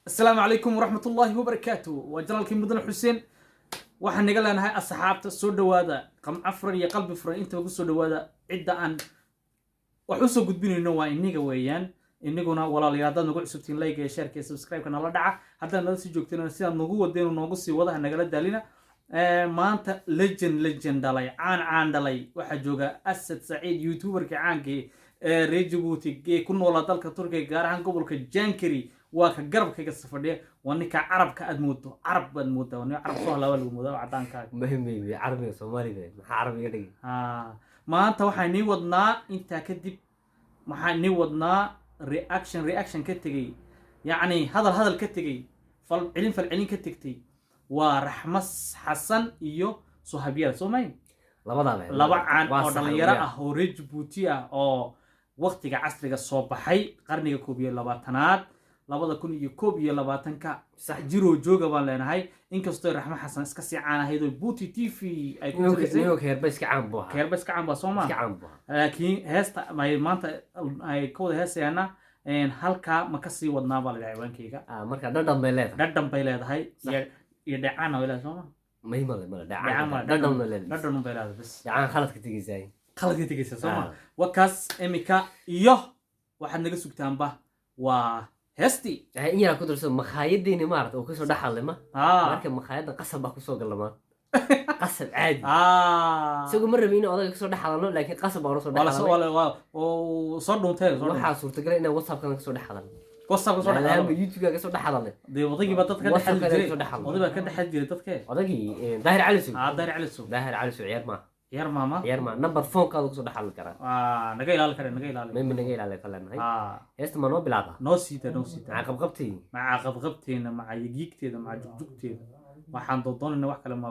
السلام عليكم ورحمة الله وبركاته وجلالك مدن حسين waxaan naga leenahay asxaabta soo dhawaada qam afran iyo qalbi furan inta ugu soo dhawaada cidda aan wax u soo gudbinayno waa iniga weeyaan inaguna walaalayaal dad nagu cusubtiin like iyo share iyo subscribe kana la dhaca hadda nala sii joogteen sida nagu wadeen noogu sii wada nagala daalina maanta legend dhalay caan dhalay waxa jooga Asad Saciid youtuberka caanka reer Djibouti ku nool dalka Turkiga gaar ahaan gobolka Jankiri waa ka garabkayga safadhiya waa ninka carabka aad moodo carab baad moodaa waa carab soo halawal moodaa cadaanka muhiim carabiga Soomaaliga maxaa carabiga dhigi maanta waxaan ni wadnaa inta kadib waxaan ni wadnaa reaction ka tagay yaani hadal ka tagay falcelin ka tagtay waa Raxmas Xasan iyo Suhabiya Soomaali laba caan oo dhalinyaro ah oo reer Djibouti ah oo waqtiga casriga soo baxay qarniga 21aad 2021ka sax jiro jooga baan leenahay inkastoo Raxmas Xasan iska sii caan ahayd oo Djibouti TV ay ku jirtay keerba iska caan buu Soomaali laakiin heesta maanta ay kooda heesayana halka ma ka sii wadnaa baa la ciwaankayga marka dhadhan bay leedahay iyo dhacaan oo ilaa Soomaali ما دعم بس يعني خلطك تجيزاي سوما وكاس إميكا إيوه واحد نقول سكتان هستي يعني أنا كنت رسول مخايد ديني مارت وكسر دحل ما لكن مخايد قصب بكسوق لما قصب عادي سوق مرة بيني وضع كسر دحل لكن قصب ورسول دحل ولا وصار دونتين ما حاسور تقرأ إنه وصف كان كسر دحل وصل كسر دحل يوتيوب كسر دحل دي وضعي بدت كده حد جري وضعي كده حد جري تذكر وضعي ظاهر على سو ظاهر على سو يار ما نمبر فون كذا كسر دحل كرا نجيل على كرا من نجيل على كلام هاي هست ما نو بلعبها نوسيتا مع قبقبتي مع يجيكتي مع جوجتي waxaan doonaa wax kale ma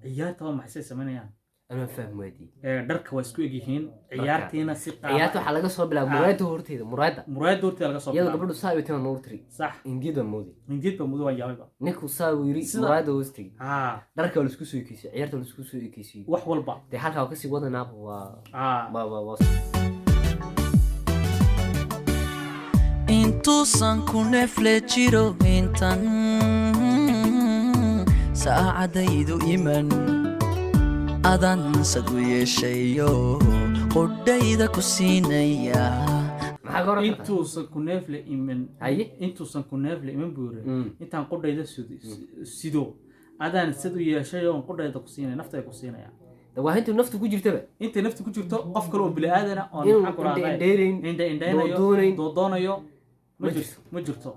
عيارته ما حسيت سمعناها أنا فاهم وادي درك واسكو يجيهين عيارتينا سقا عيارته حلقة صوب بلا مراد هورتي مراد هورتي لقى صوب يلا قبل ساوي تنا نورتري صح إنديد المودي ويا نيكو ساوي مراد هورتي درك ولا سكوسو يكيسي عيارته ولا سكوسو يكيسي wax walba دي حالك أو كسي وضع ناب و intuusan ku neefle jiro intan saacadaydu iman adan sad u yeeshayo qodhayda ku siinaya intuusan ku neefle iman buure intaan qodhayda sido adan sad u yeeshayo qodhayda ku siinaya naftay ku siinaya waa inta naftu ku jirtaba inta naftu ku jirto qof kale oo bili aadana oo maxaa ku raadaynayo doonayo ma jirto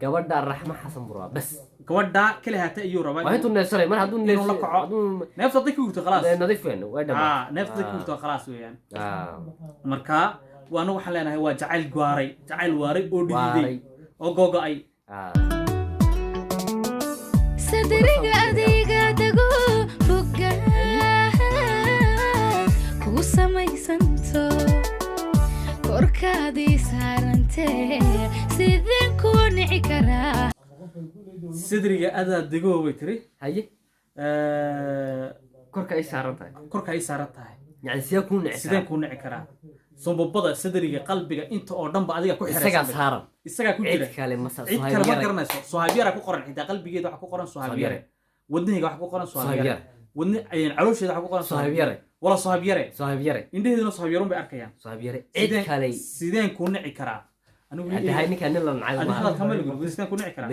gabadha Raxmas Xasan Buraa bas gabadha kale hata iyo rabaa waa intuu neefsaray mar hadduu la kaco neefta dadku ku khalaas nadiif weyn waa dhama neefta dadku ku khalaas weeyaan marka waana waxaan leenahay waa jacayl waaray oo dhiiday oo gogo'ay sadriga adiga dago buga ku samaysanto korkaadii saarantee sideen ku nici karaa sadriga adaa dego way tiri haye korka ay saaran tahay يعني sideen ku nici karaa sombobada sadriga qalbiga inta oo dhanba adiga ku xiraysan isaga ku jira kale ma garanayso Suhabiya ku qoran xitaa qalbigeeda waxa ku qoran Suhabiya wadniga waxa ku qoran Suhabiya wadni ayaan caloosheeda waxa ku qoran Suhabiya wala Suhabiya indheeduna Suhabiya bay arkayaan Suhabiya cid kale sideen ku nici karaa anigu hadda hay ninkan la nacay ma hadal kama lagu sideen ku nici karaa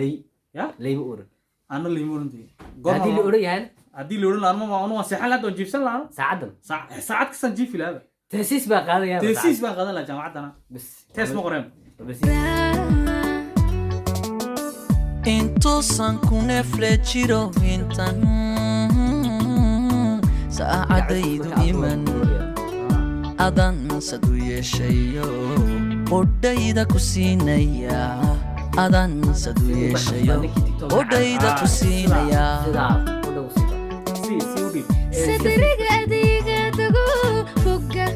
ya leey ma oran ana leey ma orantii hadii la oran yahay hadii la oran laano ma anu waseexan la doon jiifsan laano saacad kasan jiifi laaba تأسيس بقى قاعد لا جامعتنا بس تأسيس مقرن بس intuusan ku neefle jiro intan saacadaydu iman adan sad u yeeshayo qodhayda ku siinaya adan sad u yeeshayo qodhayda ku siinaya sadriga adiga dago buga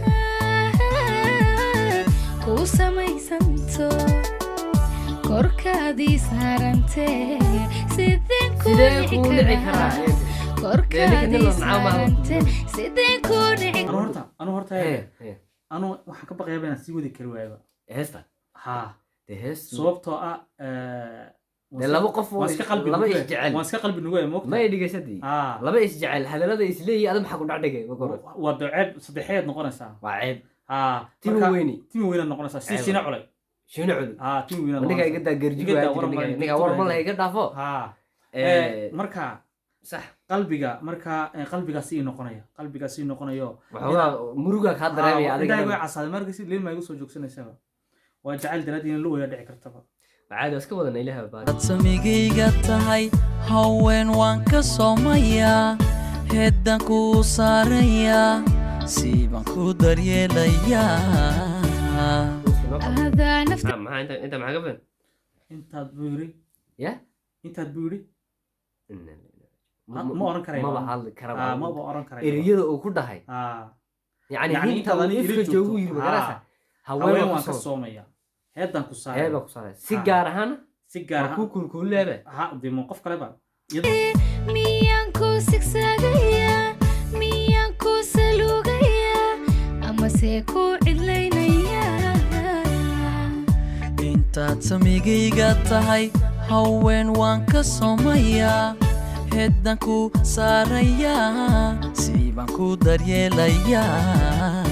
ku samaysanto korkaadii saarantee sideen kuu sidee dhici kuu dhici karaa karaa korkaadii saarantee sideen kuu dhici anu horta anu waxaan ka baqayaa inaan sii wadi kari waayaba heesta ha dee hees sababtoo ah dee laba qof oo laba isjecel waan iska qalbi nugu moogta ma ay dhegeysadii laba isjecel hadalada isleeyihiin ada maxaa ku dhac dhigay waa ceeb saddexeed noqonaysaa waa ceeb ha timo weyni noqonaysaa si shina culay shina culi ha timo weyna ninka iga daa garjigo ninka war ma laha iga dhaafo ha marka sax qalbigaas ii noqonayo waxoogaa muruga kaa dareemaya adiga way casaaday markasi leema igu soo joogsanaysaa waa jacayl daraadii in la wada dhici kartaba caadi iska wadana ilaahay baa dad samigayga tahay haween waan ka soomayaa heedan ku saarayaa siiban ku daryeelayaa adaa nafta maxaa inta maxaa ka badan intaad buu yiri ya ma oran karayo maba hadli karaba ma oran karayo eriyada uu ku dhahay yani inta uu ifka joogu yiri magarasa haween waan ka soomaya heedan ku saaraya si gaar ahaan ku kulkuleeba ha dimo qof kale ba miyaan ku sigsaagayaa miyaan ku saluugayaa amase ku cidlaynayaa intaad samigayga tahay haween waan ka soomayaa heedan ku saarayaa siiban ku daryeelayaa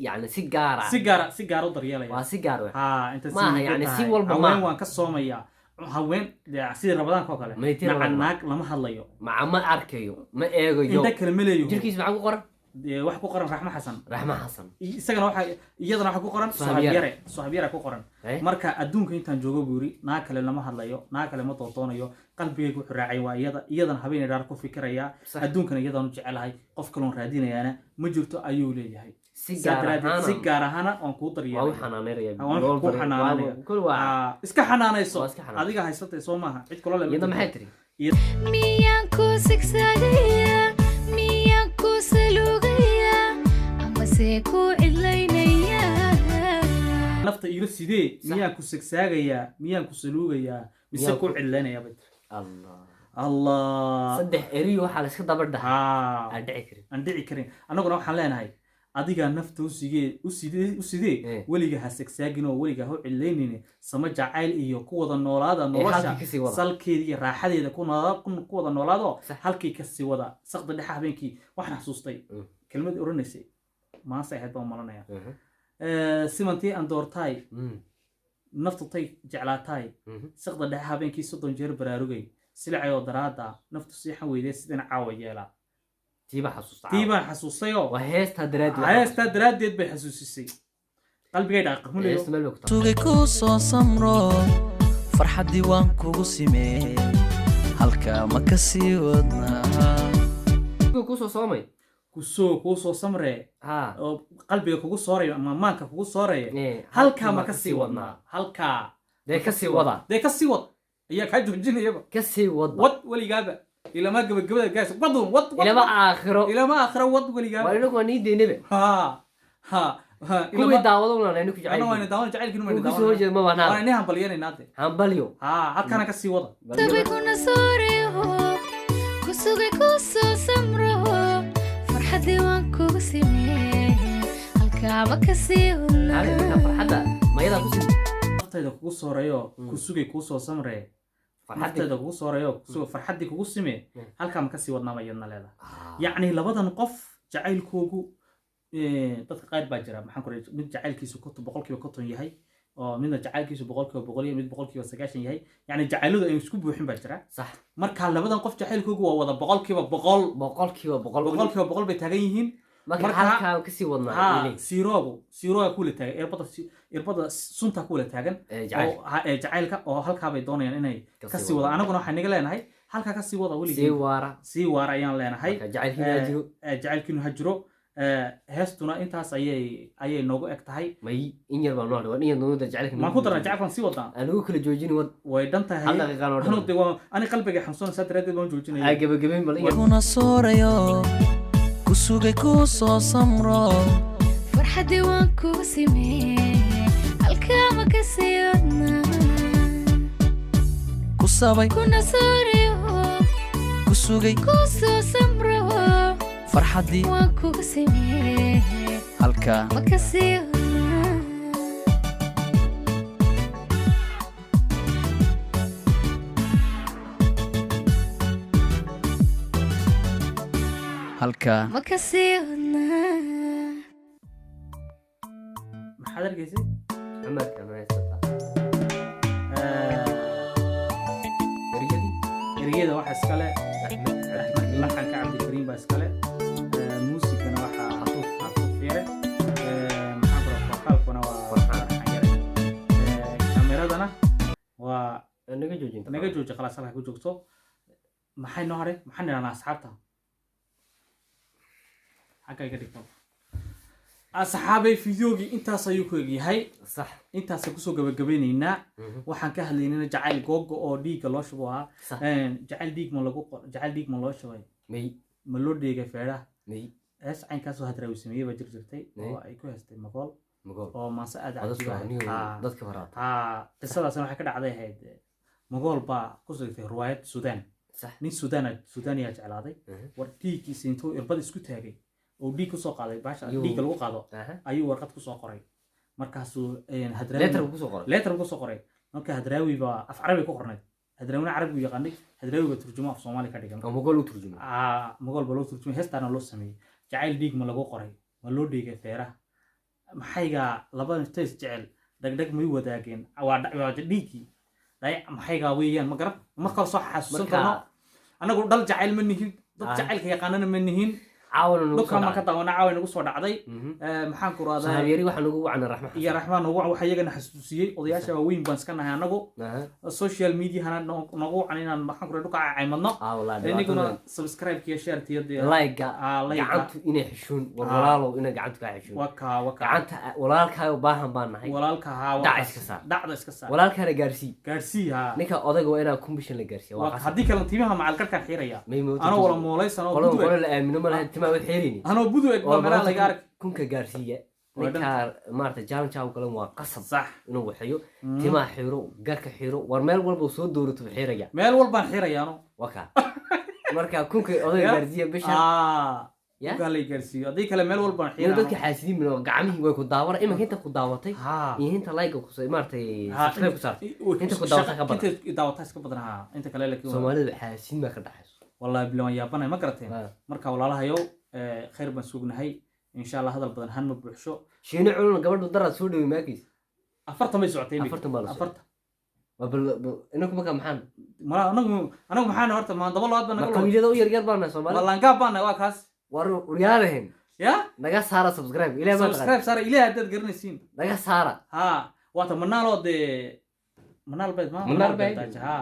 يعني سيجارة سيجارة ودريالة وسيجارة أنت ما يعني سي والبا هوين وان كصومية هوين سيد رمضان كوكله مع الناق لما هلايو مع ما أركيو ما إيجو إنت كلمة جركيس معه قرن واحد كوكرن رحمة حسن سجن واحد يجدنا واحد كوكرن صحابيرة كوكرن مركا أدونك أنت نجوجو بوري ناك لما هلايو ناك لما توطونيو قلبي يقول راعي ويجدنا حبيني راركو فكريا أدونك يجدنا نجعل هاي قف كلون رادينا أنا مجرته أيولي هاي سيجارة هنا أنكو طريقة أو حنانير أنكو حنانير كل واحد إسكا حنانير هذيك هاي صوت صومها عيد كلها يدا محتري ميانكو سكساجيا ميانكو سلوغيا أما سيكو إلينيا نفط يرس سيدي ميانكو سكساجيا ميانكو سلوغيا مسكو إلينيا بد الله صدق إريو حال سكدا برده أندعي كريم أنا قلنا حلنا هاي adiga nafta u sidee weliga ha sagsaagin oo weliga ha cileynina sama jacayl iyo ku wada noolaada nolosha salkeeda iyo raaxadeeda ku wada noolaado halkii ka sii wada saqda dhex habeenkii waxaan xasuustay kelmad oranaysay ma saxid baa malanaya simantii aan doortay naftu tay jeclaatay saqda dhex habeenkii 30 jeer baraarugay silacay daraada naftu si xaweeyay sideen caawa yeelaa تيبا حسوسيو وهيستا دراديد بحسوسيسي قلبي قاعد عقب مليو توغي كوسو سمرو فرحة ديوان كوسيمي هالكا مكسي ودنا كوسو سومي كوسو سمري قلبي كوسو سوري مامانكا كوسو سوري هالكا مكسي ودنا هالكا دي كسي وضع هي كاجو جيني يبا كسي وضع وط ولي قابا إلى ما قبل الجالس وضهم وط إلى ما آخره وط ولي قال ولا نكون نيدي نبي ها كوي داودون ولا نكون أنا وين داون جعل كنو من داون كوي ما بنا أنا همبلياني ناتي همبليو هل كان كسي وضع تبي كنا سوريو كسوغي كوسو سمرو فرحة ديوان كوسيمي هل كان كسي وضع هذا فرحة ما يلا كوسي فرحة كوسو ريو كسوغي كوسو سمري فرحتي kugu soorayo soo farxadii kugu simee halka ma ka sii wadnaa mayadna leedahay yaani labadan qof jacaylkoogu dadka qaar baa jira maxaan ku leeyahay mid jacaylkiisu 100% yahay oo midna jacaylkiisu 100% mid 190 yahay yaani jacayladu ay isku buuxin baa jira sax marka labadan qof jacaylkoogu waa wada 100% bay taagan yihiin marka halka ka sii wadnaa siirooga kula taagan irbada sunta kula taagan oo jacaylka oo halka bay doonayaan inay ka sii wada anaguna waxaan niga leenahay halka ka sii wada weligeed sii waara ayaan leenahay jacaylkiinu ha jiro heestuna intaas ayay noogu eg tahay may in yar baa noo dhaw in yar noo jacaylka ma ku daran jacaylkan sii wadaan anigu kala joojin wad way dhan tahay ani qalbiga xamsoon sadreed baan joojinaya gabagabeen bal kuna soorayo كسوغي كوسو سمرو فرحة ديوان كوسيمي هالكا مكسي ودنا sabay kuna soorayo ku sugay ku soo samro farxaddii waan kugu sameeyey halkaa ma ka sii wadnaa halkaa ma ka sii wadnaa maxaad arkaysay عمرك ما يستطيع ereyada waxa iskale أحمد axmed laxanka cabdikariim baa iskale muusikana waxaa xasuuf fiire maxaan kula qorqaalkuna waa farxan yare kaameradana waa naga joojin naga jooji khalaas halka ku joogto maxay noo haray maxaan nidhahnaa asxaabta xagga iga dhigto asxaabay fideogii intaas ayuu ku egyahay صح intaasaan kusoo gabagabeynaynaa waxaan ka hadlaynana jacayl googo oo dhiigga loo shubo ahaa صح jacayl dhiig ma loo shubay مي ma loo dheegay feedhaha مي hees caynkaasoo hadraawi sameeyey baa jirtay oo ay ku heestay magool مقول oo maanse aad هذا cajiib سؤال ضدك فرات qisadaasna waxay ka dhacday ahayd magool baa ku sugtay riwaayad suudaan صح nin suudaaniyaa jeclaaday war dhiiggiisa intuu irbad isku taagay oo dhiig kusoo qaaday baasha dhiigga lagu qaado ayuu warqad kusoo qoray markaasuu ليتر بكسو قرا letter kusoo qoray marka hadraawi baa af carabi ku qornay hadraawina carabi u yaqaanay hadraawi baa turjumo af soomaali ka dhigan مقول وترجمة magool baa loo turjumay heestaana loo sameeyey jacayl dhiig ma lagu qoray ma loo dhiigay feeraha maxaygaa laba tays jecel dhagdhag may wadaageen waa dhiiggii maxaygaa weeyaan ma garab ma kala soo xasuusan karno annagu dhal jacayl ma nihin dad jacaylka yaqaanana ma nihin عاون dhulka ma ka daawana caawa nagu soo dhacday maxaan ku radaa صحابيري waxaan ugu wacna raxma iyo raxmaan waxa iyagana xasuusiyey odayaasha waaweyn baan iska nahay annagu social mediahana nagu wacan inaan maxaan ku radaa dhulka caymadno والله inaguna subscribe iyo share tiyada لايك لايك gacantu inay xishoon walaalo inay gacantu ka xishoon waka gacanta walaalkaaga u baahan baan nahay walaalka haa dhac iska saar dhacda iska saar walaalkaana gaarsii gaarsii haa ninka odayga waa inaa kumbishan la gaarsiiya waa haddii kale timaha macalkarkaan xiiraya may moodo anoo wala moolaysan oo qolo budu qolo la aamino ma lahayn timaa wad xeerini anoo budu eg baa meelaha laga ark kunka gaarsiiya Waa ninka maarta jaalan jaaw kale waa qasab sax inuu waxeeyo timaa xiro garka xiro war meel walba uu soo doorato xiraya meel walbaan xirayaano waka marka kunka odayga gaarsiiya bisha ya kaa lay gaarsiiyo haddii kale meel walbaan iyo dadka xirayaano xaasidiin mino gacmihii way ku daawara imanka inta ku daawatay iyo inta like ku soo maartay subscribe ku saartay inta ku daawata ka badan inta daawata iska badan haa inta kale laakiin Soomaalidu xaasiin ma ka dhaxayso wallahi bilawan yaabanay ma garateen marka walaalahayow khayr baan sugnahay insha Allah hadal badan han ma buuxsho shiina culun gabadhu daraad soo dhawey maakiis afartan bay socotay afartan baa la socotay. afartan bal inaku marka maxaan ma anagu maxaan horta ma daba labaad baan ma naga qabiilada u yar yar baan Soomaali wallaan gaab baan waa kaas war uryaadeen ya naga saara subscribe ilaa ma taqaan subscribe sare ilaa haddaad garanaysiin naga saara ha waata manaaloo dee manaal bayd ma Manaal bayd. ha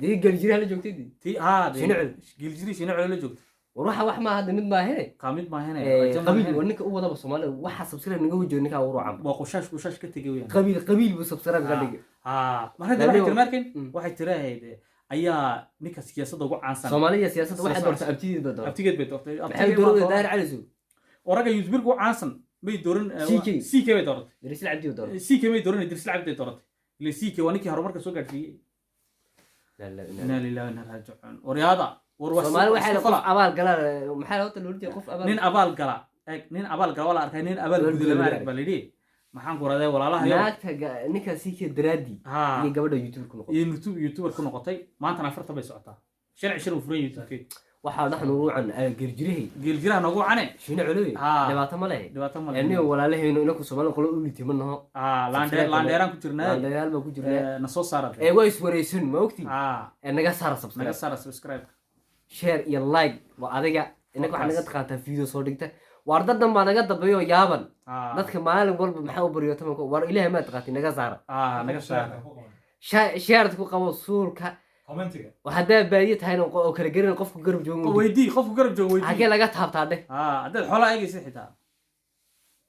dii galjira la joogtay ti ha Shinacul. giljiri shinacul la joogto war waxa ma hadda mid ma ahee qaamid ma hene qabiil war ninka u wadaba Soomaaliya waxa subscribe naga wajiyo ninka ugu ruucan waa qoshash ka tegay weeyaan qabiil bu subscribe ka dhigay ha marka waxay tirmarkin waxay tiraahayde ayaa ninka siyaasadda ugu caansan Soomaaliya siyaasadda waxa doorta abtideed baa doorta abtigeed bay doortay maxay doorada daahir cali soo oraga youtuber ugu caansan bay dooran CK bay doortay darisil cabdi doorta CK bay dooran dirsil cabdi doortay ile CK waa ninkii horumarka soo gaarsiiyay la la inna lillahi wa inna ilaihi raaji'uun wariyada Soomaali waxa la qof abaal gala maxaa la wada loo qof abaal nin abaal gala nin abaal gala wala arkay nin abaal guud lama arag balidi maxaan ku raday walaalaha naagta ninka CK daraadi iyo gabadha YouTube ku noqotay iyo YouTuber ku noqotay maanta afarta bay socotaa sharci shir u furay YouTube waxa dhaxnu ruucan geerjirahay geeljiraha nagu cane shiina culay dhibaato ma leh dhibaato ma leh aniga walaalaheenu inaku Soomaali qolo u liitay manaho laandeeraan ku jirnaa laandeeraal ba ku jirnaa na soo saarad way iswareysan ma ogti naga saara naga saara subscribe share iyo like waa adiga inaga waxa naga taqaantaa video soo dhigta war dadan baa naga dambeeyo yaaban dadka maalin walba maxaa u bariyo tamanka war ilaahay ma taqaantii naga saara naga saara share ku qabo suulka commentiga waxa baadiye tahayna oo kala garin qofku garab joogo weydii qofku garab joogo weydii hagee laga taabtaa dheh hadda xoolaha eegaysa xitaa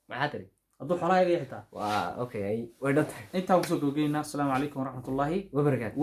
maxaa tiri hadda xoolaha eegay xitaa waa okay way dhantahay inta ku soo gogeyna assalamu alaykum wa rahmatullahi wa barakatuh